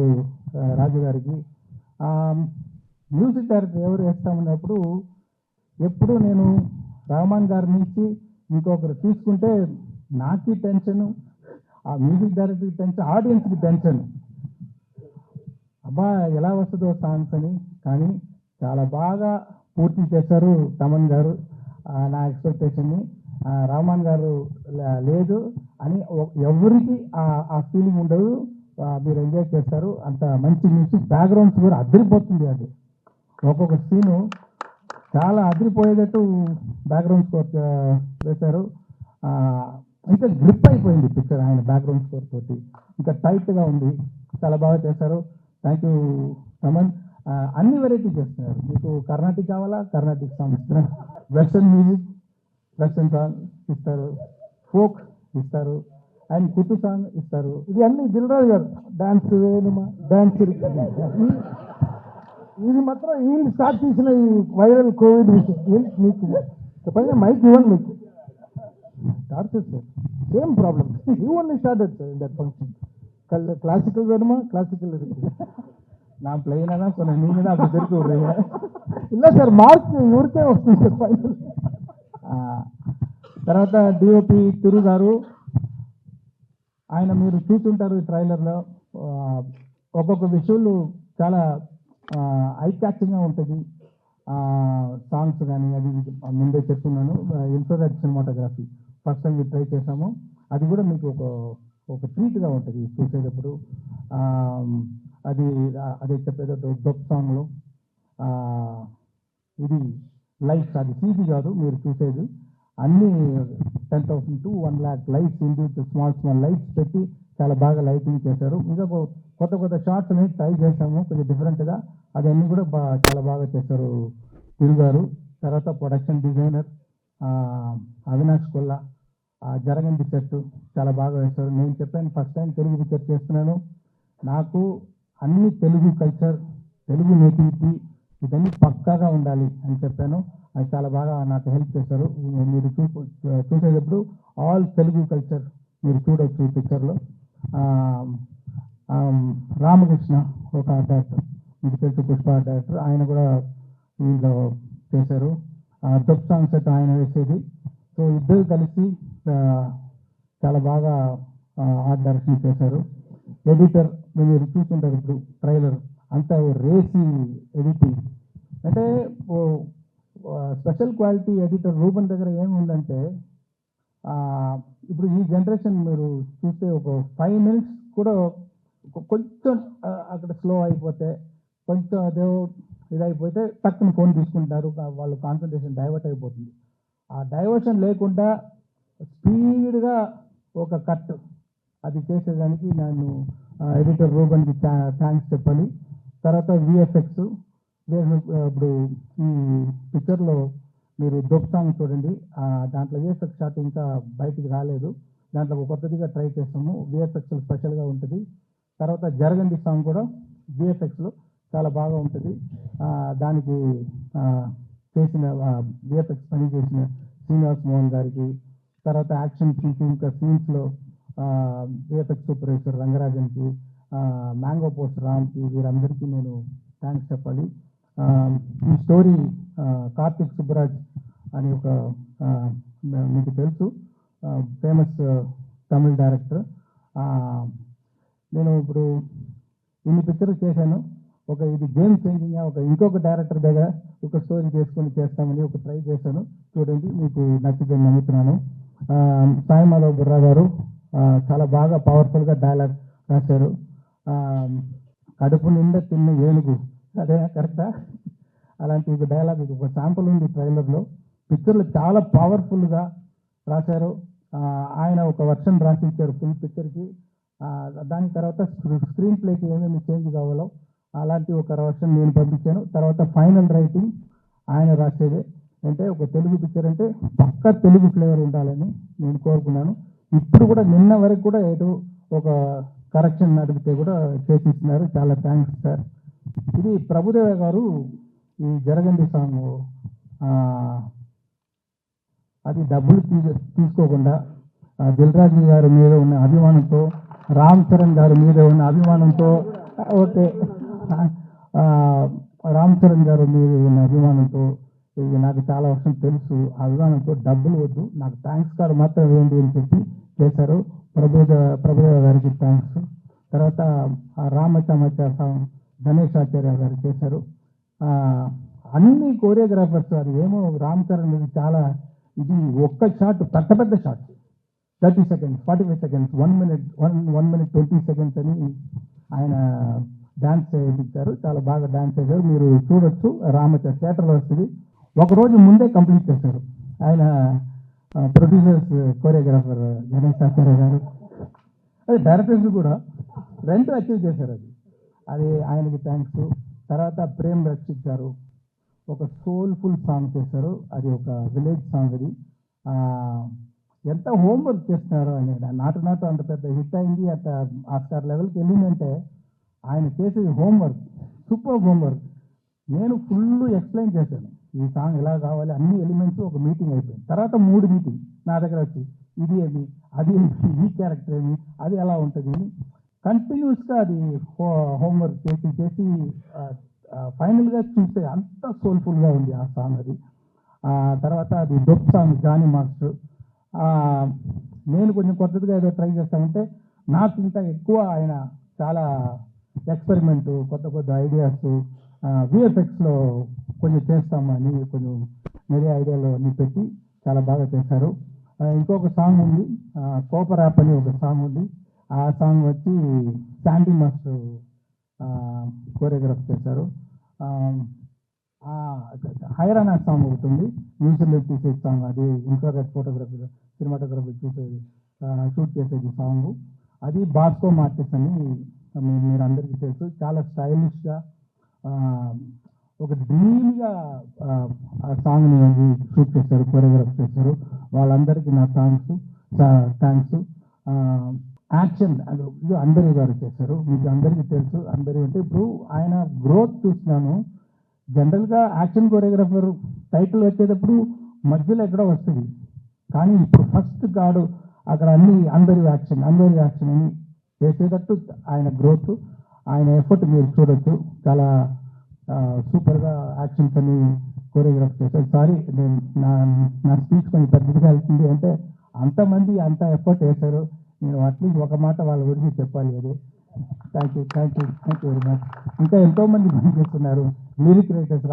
రాజు గారికి. మ్యూజిక్ డైరెక్టర్ ఎవరు వేస్తామన్నప్పుడు ఎప్పుడు నేను రహమాన్ గారి నుంచి ఇంకొకరు తీసుకుంటే నాకు టెన్షన్, ఆ మ్యూజిక్ డైరెక్టర్కి టెన్షన్, ఆడియన్స్కి టెన్షన్, అబ్బా ఎలా వస్తుందో సాంగ్స్ అని. కానీ చాలా బాగా పూర్తి చేశారు తమన్ గారు నా ఎక్స్పెక్టేషన్ని. రహమాన్ గారు లేదు అని ఎవరికి ఆ ఫీలింగ్ ఉండదు, మీరు ఎంజాయ్ చేస్తారు. అంత మంచి మ్యూజిక్, బ్యాక్గ్రౌండ్స్ కూడా అదిరిపోతుంది. అది ఒక్కొక్క సీను చాలా అదిరిపోయేటట్టు బ్యాక్గ్రౌండ్ స్కోర్ వేశారు. ఇంకా గ్రిప్ అయిపోయింది పిక్చర్ ఆయన బ్యాక్గ్రౌండ్ స్కోర్ తోటి, ఇంకా టైట్గా ఉంది, చాలా బాగా చేశారు. Thank you Thaman. అన్ని వెరైటీ చేస్తున్నారు. మీకు కర్ణాటిక్ కావాలా, కర్ణాటిక్ సాంగ్ ఇస్తున్నారు, వెస్టర్న్ మ్యూజిక్, వెస్టర్న్ సాంగ్ ఇస్తారు, ఫోక్ ఇస్తారు, అండ్ కుట్టు సాంగ్ ఇస్తారు. ఇది అన్ని దిల్రాజు గారు డాన్స్ డాన్స్ ఇది మాత్రం వీళ్ళు స్టార్ట్ చేసిన ఈ వైరల్ కోవిడ్ విషయం మీకు చెప్పండి. మైక్ ఇవ్వండి, మీకు స్టార్ట్ చేస్తారు same problem. You only started sir in that function. Classical వేணுமா, క్లాసికల్ நான் பிளைனா தான் சொன்னேன், நீங்க தான் அப்படி திருப்பி விடுறீங்க. இல்லை సార్, మార్క్ ఊరికే వస్తుంది సార్ ఫైనల్. తర్వాత డిఓపి తిరు గారు, ఆయన మీరు చూస్తుంటారు ఈ ట్రైలర్లో, ఒక్కొక్క విషయాలు చాలా ఐ క్యాచింగ్గా ఉంటుంది. సాంగ్స్ కానీ అది ముందే చెప్తున్నాను. Infrared cinematography first time try చేసాము, అది కూడా మీకు ఒక ట్రీట్గా ఉంటుంది చూసేటప్పుడు. అది అదే చెప్పేటప్పుడు డొప్ సాంగ్లో ఇది లైట్స్, అది సీజీ కాదు మీరు చూసేది, అన్నీ 10,000 to 1,00,000 lights into small lights పెట్టి చాలా బాగా లైటింగ్ చేశారు. ఇంకా కొత్త షార్ట్స్ అనేది ట్రై చేశాము కొంచెం డిఫరెంట్గా, అవన్నీ కూడా చాలా బాగా చేశారు తిరు గారు. తర్వాత ప్రొడక్షన్ డిజైనర్ అవినాష్ కొల్లా, జరగండి సెట్ చాలా బాగా వేశారు. నేను చెప్పాను ఫస్ట్ టైం తెలుగు పిక్చర్ చేస్తున్నాను, నాకు అన్ని తెలుగు కల్చర్, తెలుగు నేటివిటీ ఇవన్నీ పక్కాగా ఉండాలి అని చెప్పాను. అది చాలా బాగా నాకు హెల్ప్ చేశారు. మీరు చూసేటప్పుడు ఆల్ తెలుగు కల్చర్ మీరు చూడవచ్చు ఈ పిక్చర్లో. రామకృష్ణ ఒక డైరెక్టర్, మీకు తెలుసు పుష్ప డైరెక్టర్, ఆయన కూడా వీళ్ళు చేశారు. డబ్ సాంగ్స్ అయితే ఆయన వేసేది. సో ఇద్దరు కలిసి చాలా బాగా ఆర్ట్ డైరెక్షన్ చేశారు. ఎడిటర్ మీరు చూస్తుంటారు ఇప్పుడు ట్రైలర్, అంత రేసి ఎడిటింగ్. అంటే స్పెషల్ క్వాలిటీ ఎడిటర్ రూపన్ దగ్గర ఏముందంటే ఇప్పుడు ఈ జనరేషన్ మీరు చూస్తే ఒక 5 minutes కూడా కొంచెం అక్కడ స్లో అయిపోతే, కొంచెం అదే ఇదైపోతే టక్కున ఫోన్ తీసుకుంటారు, వాళ్ళు కాన్సన్ట్రేషన్ డైవర్ట్ అయిపోతుంది. ఆ డైవర్షన్ లేకుండా స్పీడ్గా ఒక కట్ అది చేసేదానికి నేను ఎడిటర్ రూబన్కి థ్యాంక్స్ చెప్పాలి. తర్వాత విఎఫ్ఎక్స్, ఇప్పుడు ఈ పిక్చర్లో మీరు డొప్ సాంగ్ చూడండి, దాంట్లో విఎఫ్ఎక్స్ షాట్ ఇంకా బయటికి రాలేదు, దాంట్లో ఒక కొత్తదిగా ట్రై చేస్తాము, విఎఫ్ఎక్స్ స్పెషల్గా ఉంటుంది. తర్వాత జరగండి సాంగ్ కూడా విఎఫ్ఎక్స్లో చాలా బాగా ఉంటుంది. దానికి చేసిన విఎఫ్ఎక్స్ పని చేసిన శ్రీనివాస్ మోహన్ గారికి, తర్వాత యాక్షన్ సీన్స్ ఇంకా సీన్స్లో విఎఫ్ఎక్స్ సూపర్వైజర్ రంగరాజన్కి, మ్యాంగో పోస్ట్ రామ్కి, వీరందరికీ నేను థ్యాంక్స్ చెప్పాలి. ఈ స్టోరీ కార్తిక్ సుబ్బరాజ్ అని ఒక మీకు తెలుసు ఫేమస్ తమిళ్ డైరెక్టర్. నేను ఇప్పుడు ఇన్ని పిక్చర్లు చేశాను, ఇది గేమ్ చేంజింగ్గా ఇంకొక డైరెక్టర్ దగ్గర ఒక స్టోరీ చేసుకొని చేస్తామని ఒక ట్రై చేశాను, చూడండి మీకు నచ్చుతుంది నమ్ముతున్నాను. సాయిమాలో బుర్రా గారు చాలా బాగా పవర్ఫుల్గా డైలాగ్ రాశారు. కడుపు నిండా తిన్న ఏనుగు, అదే కరెక్టా? అలాంటి ఒక డైలాగ్ ఒక శాంపుల్ ఉంది ట్రైలర్లో. పిక్చర్లు చాలా పవర్ఫుల్గా రాశారు. ఆయన ఒక వర్షన్ రాసి ఇచ్చారు ఫుల్ పిక్చర్కి. దాని తర్వాత స్క్రీన్ ప్లేకి ఏమేమి చేంజ్ కావాలో అలాంటి ఒక వర్షన్ నేను పంపించాను. తర్వాత ఫైనల్ రైటింగ్ ఆయన రాసేదే. అంటే ఒక తెలుగు పిక్చర్ అంటే పక్కా తెలుగు ఫ్లేవర్ ఉండాలని నేను కోరుకున్నాను. ఇప్పుడు కూడా నిన్న వరకు కూడా ఏదో ఒక కరెక్షన్ అడిగితే కూడా చేసిస్తున్నారు. చాలా థ్యాంక్స్ సార్. ఇది ప్రభుదేవ గారు ఈ జరగండి సాంగ్ అది డబ్బులు తీసుకోకుండా దిల్రాజు గారి మీద ఉన్న అభిమానంతో, రామ్ చరణ్ గారి మీద ఉన్న అభిమానంతో, ఓకే రామ్ చరణ్ గారి మీద ఉన్న అభిమానంతో, ఇది నాకు చాలా వర్షం తెలుసు, అభిమానంతో డబ్బులు వద్దు, నాకు థ్యాంక్స్ కార్డు మాత్రం ఏంటి అని చెప్పి చేశారు. ప్రభుదేవ గారికి థ్యాంక్స్. తర్వాత రామచమచ సాంగ్ గణేష్ ఆచార్య గారు చేశారు. అన్ని కోరియోగ్రాఫర్స్ అది ఏమో రామ్ చరణ్ ఇది చాలా ఇది ఒక్క షాట్ పెద్ద shot 30 seconds 45 seconds 1 minute 20 seconds అని ఆయన డాన్స్ చేయించారు. చాలా బాగా డాన్స్ చేశారు, మీరు చూడొచ్చు. రామచ థియేటర్లో వస్తుంది. ఒకరోజు ముందే కంప్లీట్ చేశారు ఆయన ప్రొడ్యూసర్స్ కోరియోగ్రాఫర్ గణేష్ ఆచార్య గారు. అది డైరెక్టర్స్ కూడా 2 అచీవ్ చేశారు. అది ఆయనకి థ్యాంక్స్. తర్వాత ప్రేమ్ రక్షిత్ గారు ఒక సోల్ఫుల్ సాంగ్ చేశారు, అది ఒక విలేజ్ సాంగ్. అది ఎంత హోంవర్క్ చేస్తున్నారు ఆయన. నాటు అంత పెద్ద హిట్ అయింది, అంత ఆస్కార్ లెవెల్కి వెళ్ళిందంటే ఆయన చేసేది హోంవర్క్, సూపర్ హోంవర్క్. నేను ఫుల్ ఎక్స్ప్లెయిన్ చేశాను ఈ సాంగ్ ఎలా కావాలి, అన్ని ఎలిమెంట్స్ ఒక మీటింగ్ అయిపోయింది. తర్వాత 3 మీటింగ్ నా దగ్గర వచ్చి ఇది ఏమి, అది ఏమి, ఈ క్యారెక్టర్ ఏమి, అది ఎలా ఉంటుంది అని కంటిన్యూస్గా అది హోంవర్క్ చేసి ఫైనల్గా చూస్తే అంత సోల్ఫుల్గా ఉంది ఆ సాంగ్. అది తర్వాత అది డొప్ సాంగ్ జానీ మాస్టర్. నేను కొంచెం కొత్తగా ఏదో ట్రై చేస్తామంటే నాకు ఇంకా ఎక్కువ ఆయన చాలా ఎక్స్పెరిమెంట్, కొత్త ఐడియాస్ విఎఫ్ఎక్స్లో కొంచెం చేస్తామని కొంచెం వేరే ఐడియాలో పెట్టి చాలా బాగా చేశారు. ఇంకొక సాంగ్ ఉంది, కోపర్ యాప్ అని ఒక సాంగ్ ఉంది. ఆ సాంగ్ వచ్చి శాండీ మాస్టర్ కోరియోగ్రాఫ్ చేశారు. హైరానా సాంగ్ అవుతుంది, మ్యూజియంలో తీసే సాంగ్, అది ఇన్ఫ్రారెడ్ ఫోటోగ్రఫీ సినిమాటోగ్రఫీ షూట్ చేసేది సాంగ్. అది బాస్కో మార్టిస్ అని మీరు అందరికీ తెలుసు. చాలా స్టైలిష్గా ఒక డ్రీమ్గా ఆ సాంగ్ని షూట్ చేశారు, కోరియోగ్రాఫ్ చేశారు. వాళ్ళందరికీ నా థ్యాంక్స్. యాక్షన్ అందరి గారు చేశారు, మీకు అందరికీ తెలుసు. అందరి అంటే ఇప్పుడు ఆయన గ్రోత్ చూస్తున్నాను. జనరల్గా యాక్షన్ కోరియోగ్రాఫర్ టైటిల్ వచ్చేటప్పుడు మధ్యలో ఎక్కడో వస్తుంది, కానీ ఇప్పుడు ఫస్ట్ కాడు అక్కడ అందరి యాక్షన్ అని వేసేటట్టు ఆయన గ్రోత్, ఆయన ఎఫర్ట్ మీరు చూడొచ్చు. చాలా సూపర్గా యాక్షన్స్ అని కోరియోగ్రాఫ్ చేశారు. సారీ నేను నా స్పీచ్ కొంచెం పెద్దగా వెళ్తుంది అంటే అంతమంది అంత ఎఫర్ట్ వేశారు. నేను అట్లీస్ట్ ఒక మాట వాళ్ళ గురించి చెప్పాలి. అది థ్యాంక్ యూ వెరీ మచ్. ఇంకా ఎంతోమంది పనిచేస్తున్నారు. లిరిక్ రైటర్స్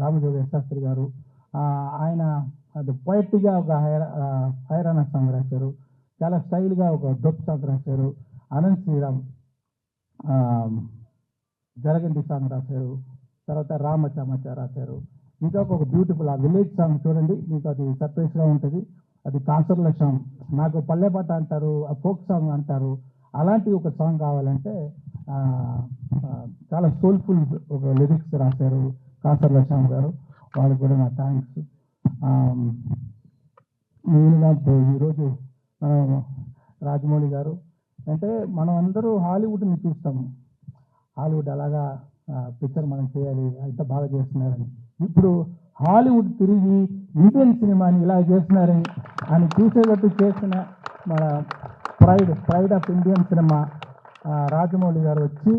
రామజోగ శాస్త్రి గారు, ఆయన అది పోయిట్గా ఒక హైరానా సాంగ్ రాశారు. చాలా స్టైల్గా ఒక డొప్ సాంగ్ రాశారు. అనంత్ శ్రీరామ్ జరగండి సాంగ్ రాశారు. తర్వాత రామచామచ రాశారు. ఇంకా ఒక బ్యూటిఫుల్ ఆ విలేజ్ సాంగ్ చూడండి, మీకు అది సర్ప్రైజ్గా ఉంటుంది. అది కాసర్ల సాంగ్, నాకు పల్లె పాట అంటారు, ఆ ఫోక్ సాంగ్ అంటారు. అలాంటి ఒక సాంగ్ కావాలంటే చాలా సోల్ఫుల్ ఒక లిరిక్స్ రాశారు కాసర్ల శ్యామ్ గారు. వాళ్ళకి కూడా నా థ్యాంక్స్. మెయిన్గా ఈరోజు రాజమౌళి గారు అంటే మనం అందరూ హాలీవుడ్ని చూస్తాము. హాలీవుడ్ అలాగా పిక్చర్ మనం చేయాలి, అంత బాగా చేస్తున్నారని. ఇప్పుడు హాలీవుడ్ తిరిగి ఇండియన్ సినిమాని ఇలా చేస్తున్నారని అని చూసేటట్టు చేసిన మన pride of Indian cinema Rajamouli గారు వచ్చి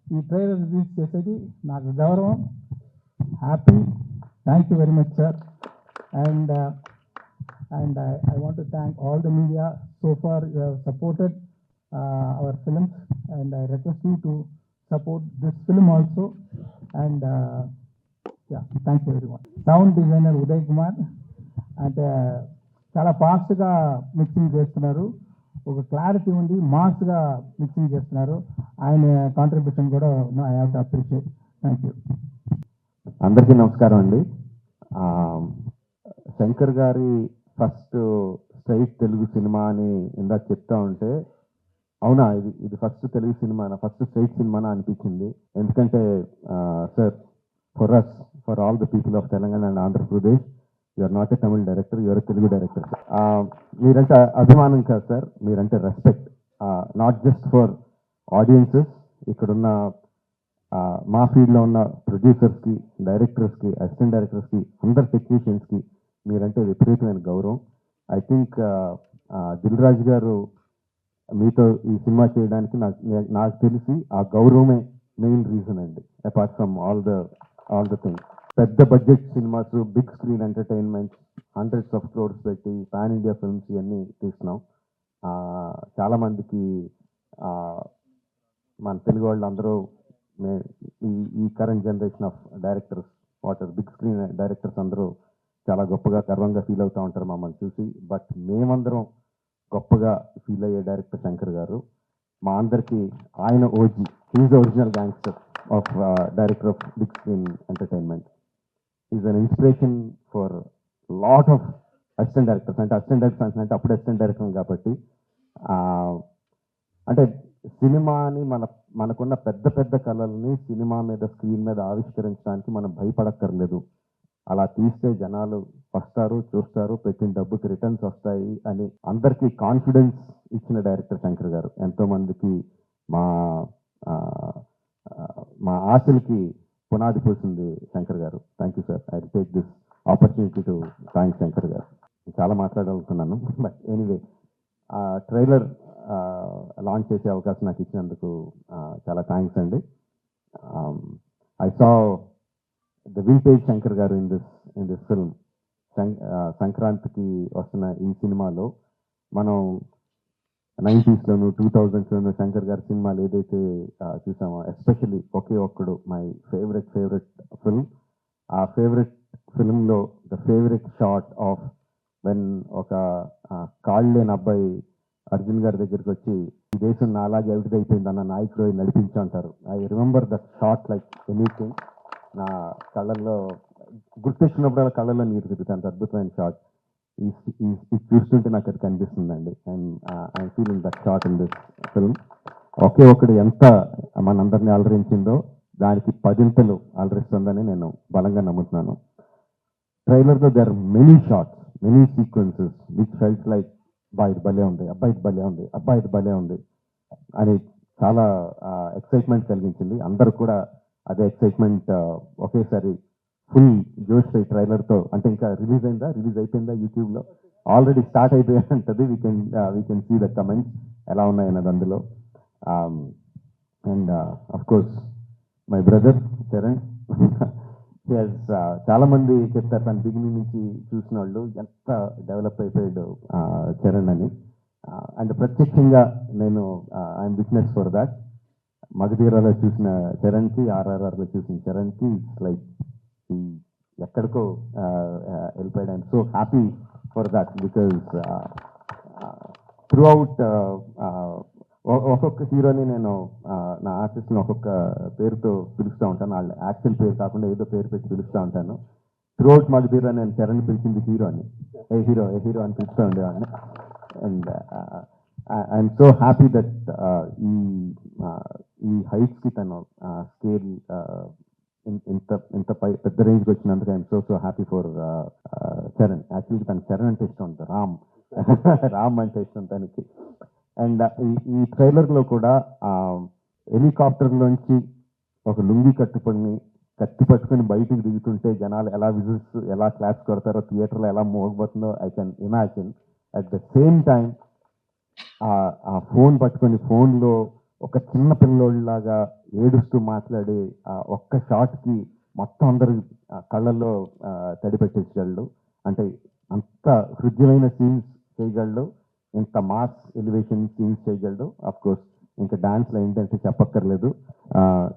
ఈ ట్రైలర్ రిలీజ్ చేసేది నాకు గౌరవం. Happy. Thank you very much sir. And I want to thank all the media. So far you have supported our films, and I request you to support this film also. And yeah, thank you very much. Sound designer Uday Kumar, and చాలా ఫాస్ట్గా mixing చేస్తున్నారు. ఒక clarity ఉంది, మాస్గా mixing చేస్తున్నారు. ఆయన contribution కూడా I have to appreciate. Thank you. అందరికీ నమస్కారం అండి. శంకర్ గారి ఫస్ట్ స్ట్రైట్ తెలుగు సినిమా అని ఇందాక చెప్తా ఉంటే, అవునా ఇది ఫస్ట్ తెలుగు సినిమానా, ఫస్ట్ స్ట్రైట్ సినిమానా అనిపించింది. ఎందుకంటే sir, for all the people of Telangana and Andhra Pradesh, you're not a Tamil director, you're a Telugu director. మీరంటే అభిమానం కాదు సార్, మీరంటే respect. Not just for audiences, ఇక్కడున్న మా ఫీల్డ్లో ఉన్న ప్రొడ్యూసర్స్కి, డైరెక్టర్స్కి, అసిస్టెంట్ డైరెక్టర్స్కి, అందరు టెక్నీషియన్స్కి మీరంటే విపరీతమైన గౌరవం. ఐ థింక్ దిల్ రాజు గారు మీతో ఈ సినిమా చేయడానికి నాకు తెలిసి ఆ గౌరవమే మెయిన్ రీజన్ అండి, apart from all the things. పెద్ద budget cinemas, big screen entertainment, hundreds of crores పెట్టి పాన్ ఇండియా ఫిల్మ్స్ ఇవన్నీ తీస్తున్నాం. చాలామందికి మన తెలుగు వాళ్ళు అందరూ ఈ current generation of directors, big screen directors అందరూ చాలా గొప్పగా గర్వంగా ఫీల్ అవుతూ ఉంటారు మమ్మల్ని చూసి. బట్ మేమందరం గొప్పగా ఫీల్ అయ్యే డైరెక్టర్ శంకర్ గారు. మా అందరికీ ఆయన OG, is the original gangster of director of big screen entertainment. Is an inspiration for lot of assistant directors. అంటే అసిస్టెంట్ డైరెక్టర్స్ అంటే అప్పుడు అసిస్టెంట్ డైరెక్టర్ కాబట్టి, అంటే సినిమాని మనకున్న పెద్ద కళల్ని సినిమా మీద, స్క్రీన్ మీద ఆవిష్కరించడానికి మనం భయపడక్కర్లేదు. అలా తీస్తే జనాలు వస్తారు, చూస్తారు, పెట్టిన డబ్బుకి రిటర్న్స్ వస్తాయి అని అందరికీ కాన్ఫిడెన్స్ ఇచ్చిన డైరెక్టర్ శంకర్ గారు. ఎంతోమందికి మా ఆశలకి పునాది పోసింది శంకర్ గారు. Thank you sir. I take this opportunity to thank Shankar గారు. చాలా మాట్లాడాలనుకున్నాను, బట్ ఎనీవే, ట్రైలర్ లాంచ్ చేసే అవకాశం నాకు ఇచ్చినందుకు చాలా థ్యాంక్స్ అండి. I saw the vintage Shankar గారు ఇన్ దిస్ ఫిల్మ్. సంక్రాంతికి వస్తున్న ఈ సినిమాలో మనం 90sలోను 2000sలోను శంకర్ గారి సినిమాలు ఏదైతే చూసామో, especially Oke Okkadu my favourite film. ఆ ఫేవరెట్ ఫిల్మ్లో the favourite shot of when ఒక కాళ్ళు లేని అబ్బాయి అర్జున్ గారి దగ్గరికి వచ్చి, ఈ దేశం నా అలాగే అవిటిదైపోయింది అన్న నాయకుడు నడిపించి అంటారు. I remember that shot like anything. నా కళ్ళల్లో గుర్తొచ్చినప్పుడు కళ్ళల్లో నీరు తిరుగుతుంది. అంత అద్భుతమైన షాట్. ఇది చూస్తుంటే నాకు అది కనిపిస్తుందండి. I'm feeling that shot in this film. ఒకే ఒకటి ఎంత మనందరినీ అలరించిందో దానికి 10 అలరిస్తుందని నేను బలంగా నమ్ముతున్నాను. ట్రైలర్లో there are many shots, many sequences which felt like అబ్బాయి భలే ఉంది, అబ్బాయి భలే ఉంది అని చాలా ఎక్సైట్మెంట్ కలిగించింది. అందరూ కూడా అదే ఎక్సైట్మెంట్ ఒకేసారి ఫుల్ జోష్ ట్రైలర్తో. అంటే ఇంకా రిలీజ్ అయిపోయిందా యూట్యూబ్లో? ఆల్రెడీ స్టార్ట్ అయిపోయి ఉంటుంది. We can see the comments ఎలా ఉన్నాయన్నది అందులో. And of course my brother Charan, చాలా మంది చెప్తారు తన బిగినింగ్ నుంచి చూసిన వాళ్ళు ఎంత డెవలప్ అయిపోయాడు చరణ్ అని. అండ్ ప్రత్యక్షంగా నేను ఐఎమ్ విట్నెస్ ఫర్ దాట్. మగధీరాలో చూసిన చరణ్కి, ఆర్ఆర్ఆర్లో చూసిన చరణ్కి లైక్ ఈ ఎక్కడికో వెళ్ళిపోయాడు. I'm so happy for that because through out ఒక్కొక్క హీరోని నేను నా ఆర్టిస్ట్ని ఒక్కొక్క పేరుతో పిలుస్తూ ఉంటాను. వాళ్ళ యాక్చువల్ పేరు కాకుండా ఏదో పేరు పెట్టి పిలుస్తూ ఉంటాను. త్రూ అవుట్ మగధీరా నేను చరణ్ పిలిచింది హీరో అని, ఏ హీరో అని పిలుస్తూ ఉండేవాడిని. And I'm so happy that ఈ హైట్స్కి తను స్కేల్ ఇంత పెద్ద రేంజ్కి వచ్చినందుకు I'm so happy for Charan. Actually తనకి చరణ్ అంటే ఇష్టం ఉంటుంది, రామ్ అంటే ఇష్టం తనకి. అండ్ ఈ ట్రైలర్లో కూడా హెలికాప్టర్లోంచి ఒక లుంగి కత్తి పట్టుకొని బయటికి దిగుతుంటే జనాలు ఎలా విజిల్స్ ఎలా క్లాస్ కొడతారో, థియేటర్లో ఎలా మోగబోతుందో I can imagine. At the same time ఆ ఫోన్ పట్టుకొని ఫోన్లో ఒక చిన్న పిల్లోళ్ళలాగా ఏడుస్తూ మాట్లాడే ఒక్క షాట్కి మొత్తం అందరు కళ్ళల్లో తడి పెట్టేసగలడు. అంటే అంత హృద్యమైన సీన్స్ చేయగలడు, ఇంత మాస్ ఎలివేషన్ సీన్స్ చేయగలడు. అఫ్ కోర్స్ ఇంకా డాన్స్లో ఏంటంటే చెప్పక్కర్లేదు.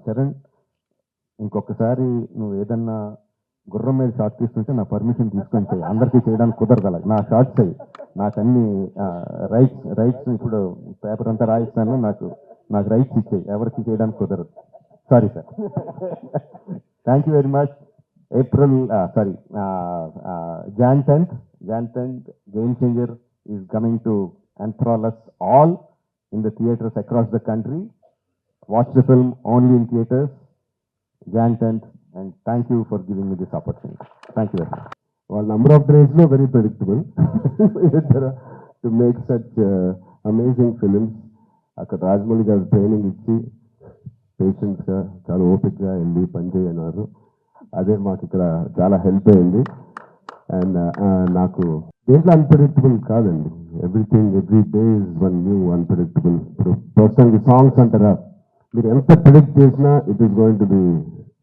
చరణ్, ఇంకొకసారి నువ్వు ఏదన్నా గుర్రం మీద షార్ట్ తీస్తుంటే నా పర్మిషన్ తీసుకొని చేయి. అందరికీ చేయడానికి కుదరదు, అలా నా షార్ట్స్ అయ్యి నాకు అన్ని రైట్స్ ఇప్పుడు పేపర్ అంతా రాయిస్తాను, నాకు రైట్స్ ఇచ్చేయి, ఎవరికి చేయడానికి కుదరదు. Sorry sir. Thank you very much. Jan 10th, Game Changer is coming to enthrall us all in the theatres across the country. Watch the film only in theatres, Jan 10th, and thank you for giving me this opportunity. Thank you very much. Well, number of days no very predictable to make such amazing films. అక్కడ రాజమౌళి గారు training ఇచ్చి పేషెంట్స్గా చాలా ఓపిక్గా వెళ్ళి పనిచేయన్నారు. అదే మాకు ఇక్కడ చాలా హెల్ప్ అయింది. అండ్ నాకు దేంట్లో అన్ప్రెడిక్టబుల్ కాదండి. Everything every day is one new unpredictable. ఇప్పుడు ప్రస్తుతానికి సాంగ్స్ అంటారా, మీరు ఎంత ప్రిడిక్ట్ చేసినా it is going to be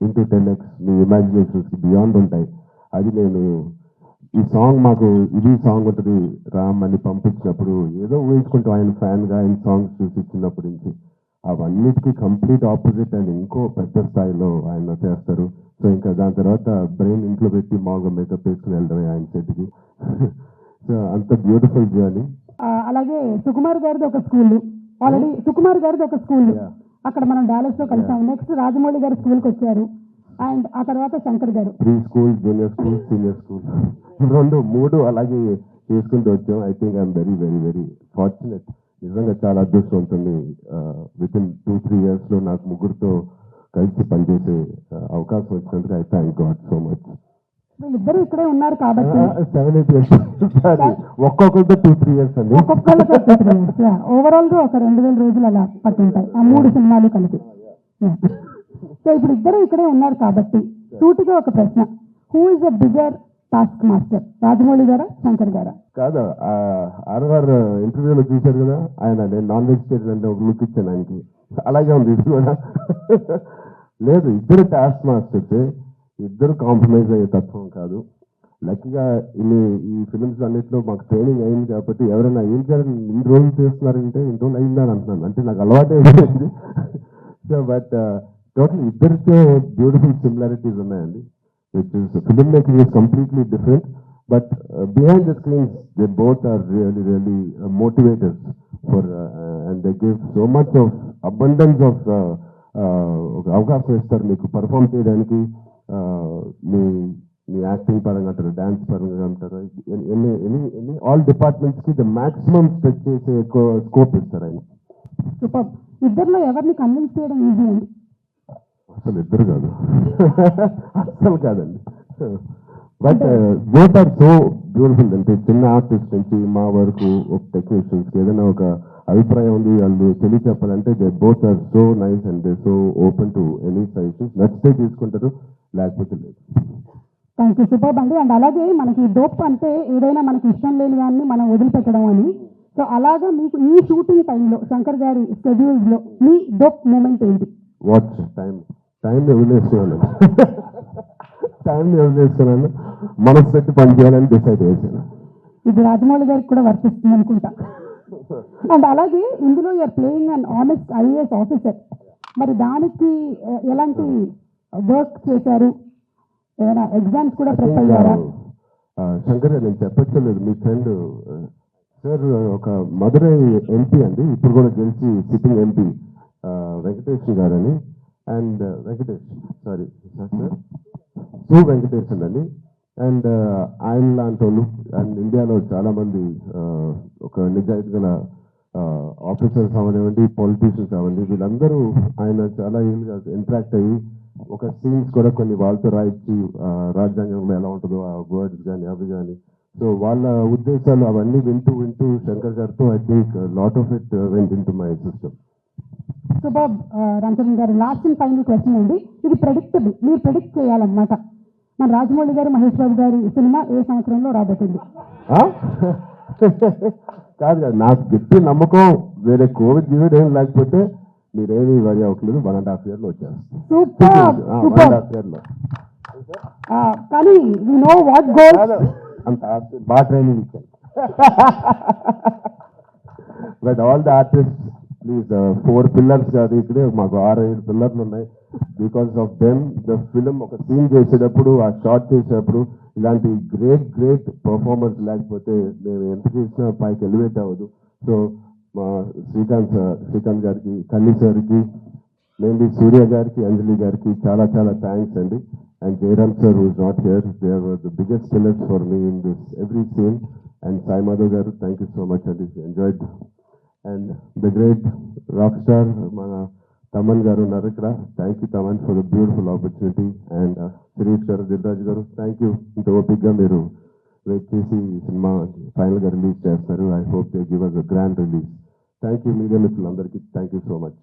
into 10x. మీ ఇమాజినేషన్స్కి బియాండ్ ఉంటాయి. అది నేను ఈ సాంగ్ మాకు ఇది సాంగ్ ఉంటుంది రామ్ అని పంపించినప్పుడు ఏదో ఊహించుకుంటాం, ఆయన ఫ్యాన్గా ఆయన సాంగ్స్ చూసి ఇచ్చినప్పటి నుంచి అవన్నిటికీ కంప్లీట్ ఆపోజిట్ అండ్ ఇంకో పెద్ద స్థాయిలో ఆయన చేస్తారు. సో ఇంకా దాని తర్వాత బ్రెయిన్ ఇంట్లో పెట్టి మామూలుగా మేకప్ వేసుకుని వెళ్ళడమే ఆయన సెట్కి. సో అంత బ్యూటిఫుల్ జర్నీ. అలాగే సుకుమార్ గారిది ఒక స్కూల్, ఆల్రెడీ సుకుమార్ గారిది ఒక స్కూల్ అక్కడ మనం డాలస్ లో కలిసాం. నెక్స్ట్ రాజమౌళి గారి స్కూల్కి వచ్చారు, అండ్ ఆ తర్వాత శంకర్ గారు. Pre school, junior school, senior school 2-3 అలాగే చేసుకుంటూ వచ్చాం. I think I'm very very very fortunate. నిజంగా చాలా అదృష్టం ఉంటుంది. విత్ ఇన్ 2-3 yearsలో నాకు ముగ్గురితో కలిసి పనిచేసే అవకాశం వచ్చినందుకు I thank God so much. వీళ్ళిద్దరు ఇక్కడే ఉన్నారు కాబట్టి 7-8 years ఒక్కొక్కరితో 2-3 years అండి. ఒక్కొక్కళ్ళతో ఓవరాల్ గా ఒక 2000 రోజులు అలా పట్టుంటాయి ఆ 3 సినిమాలు కలిపి. సో ఇప్పుడు ఇద్దరు ఇక్కడే ఉన్నారు కాబట్టి సూటిగా ఒక ప్రశ్న, who is the bigger task master, Rajamouli గారా శంకర్ గారా? కాదు, ఆర్ఆర్ ఇంటర్వ్యూలో చూశారు కదా ఆయన, నేను నాన్ వెజిటేరియన్ అంటే ఒక లుక్ ఇచ్చాను ఆయనకి. అలాగే ఉంది ఇది కూడా. లేదు, ఇద్దరు టాస్క్ మాస్టర్స్, ఇద్దరు కాంప్రమైజ్ అయ్యే తత్వం కాదు. లక్కీగా ఈ ఫిలిమ్స్ అన్నింటిలో మాకు ట్రైనింగ్ అయింది కాబట్టి ఎవరైనా ఏం చేయాలని ఇన్ని రోజులు చేస్తున్నారంటే ఇన్ని రోజులు అయిందని అంటున్నాను, అంటే నాకు అలవాటే అయిపోయింది. సో బట్ టోటల్ ఇద్దరితో బ్యూటిఫుల్ సిమిలారిటీస్ ఉన్నాయండి. which is filmmaking is completely different, but behind the screens they both are really motivators for and they give so much of abundance of అవకాశం ఇస్తారు మీకు పర్ఫామ్ చేయడానికి. మీ యాక్టింగ్ పరంగా అంటారు, dance పరంగా అంటారు, ఎనీ ఆల్ డిపార్ట్మెంట్స్కి ద మ్యాక్సిమం స్ట్రెచ్ చేసే ఎక్కువ స్కోప్ ఇస్తారు ఆయన. సూపర్. ఇద్దరిలో ఎవరిని కన్విన్స్ చేయడం ఈజీ అండి? అసలు ఇద్దరు కాదు, అసలు కాదండి. But both are so beautiful. అంటే చిన్న ఆర్టిస్ట్ నుంచి మా వరకు ఒక టెక్నీషియన్స్ ఏదైనా ఒక అభిప్రాయం ఉంది వాళ్ళు తెలియ చెప్పాలంటే they both are so nice and they so open to any suggestions. నచ్చితే తీసుకుంటారు, లేకపోతే లేదు. థ్యాంక్ యూ, సూపర్ అండి. అండ్ అలాగే మనకి డోప్ అంటే ఏదైనా మనకి ఇష్టం లేని దాన్ని మనం వదిలిపెట్టడం అని. సో అలాగా మీకు ఈ షూటింగ్ టైంలో శంకర్ గారి షెడ్యూల్స్లో మీ డోప్ మూమెంట్ ఏంటి? వాచ్ టైంని వదిలేస్తున్నాను, మనసు పెట్టి పని చేయాలని డిసైడ్ చేశాను. ఇది రాజమౌళి గారికి కూడా వర్తిస్తుంది అనుకుంటా. అండ్ అలాగే ఇందులో you're playing an honest IAS officer. మరి దానికి ఎలాంటి వర్క్ చేశారు? ఏమైనా ఎగ్జామ్స్ కూడా ప్రిపేర్ అయ్యారా? శంకర్ గారు, నేను చెప్పచ్చలేదు, మీ ఫ్రెండ్ సార్ ఒక మధురై ఎంపీ అండి, ఇప్పుడు కూడా గెలిచి సిట్టింగ్ ఎంపీ వెంకటేష్ గారని, అండ్ సార్ సు వెంకటేష్ అండి. అండ్ ఆయన లాంటి వాళ్ళు అండ్ ఇండియాలో చాలా మంది ఒక నిజాయితీ గల ఆఫీసర్స్ అవ్వనివ్వండి, పొలిటీషియన్స్ అవ్వండి, వీళ్ళందరూ ఆయన చాలా ఏళ్ళుగా ఇంటరాక్ట్ అయ్యి ఒక సీన్స్ కూడా కొన్ని వాళ్ళతో రాయించి రాజ్యాంగంలో ఎలా ఉంటుందో ఆ వర్డ్స్ కానీ అవి కానీ, సో వాళ్ళ ఉద్దేశాలు అవన్నీ వింటూ శంకర్ గారితో I think lot of it went in to my system. Super Ramachandra గారు, లాస్ట్ అండ్ ఫైనల్ క్వశ్చన్ అండి. ఇది ప్రెడిక్టబుల్, మీరు ప్రెడిక్ట్ చేయాలన్నమాట. మన రాజమౌళి గారు, మహేష్ బాబు గారి సినిమా ఏ సంవత్సరంలో రాబోతుంది? కాదు నాకు గట్టి నమ్మకం, వేరే కోవిడ్ గివిడ్ ఏం లేకపోతే మీరేమి వరి అవ్వట్లేదు, 1.5 years వచ్చేస్తాం. సూపర్ 1.5 years లో కానీ వి నో వాట్ గోల్స్. అంత బాగా ట్రైనింగ్ ఇచ్చాను. But all the artist please 4 pillars కాదు, ఇక్కడే మాకు 6-7 pillars ఉన్నాయి. Because of them the film ఒక సీన్ చేసేటప్పుడు, ఆ షార్ట్ చేసేటప్పుడు ఇలాంటి గ్రేట్ పర్ఫార్మెన్స్ లేకపోతే నేను ఎంత చేసినా పైకి ఎలివేట్ అవ్వదు. సో మా శ్రీకాంత్ గారికి, కన్నీ సార్కి, మెయిన్లీ సూర్య గారికి, అంజలి గారికి చాలా థ్యాంక్స్ అండి. And Jayaram sir who is not here, they are the biggest pillars for me in this every scene. And Sai Madhav గారు, థ్యాంక్ యూ సో మచ్ అండి, enjoyed. And the great rock star మన తమన్ గారు ఉన్నారు ఇక్కడ, thank you Thaman for the beautiful opportunity. And Sirish గారు, దిల్రాజ్ గారు, thank you. ఇంత ఓపిక్గా మీరు వెయిట్ చేసి సినిమా ఫైనల్గా రిలీజ్ చేస్తారు. I hope they give us a grand release. Thank you media మిత్రులందరికీ, థ్యాంక్ యూ సో మచ్.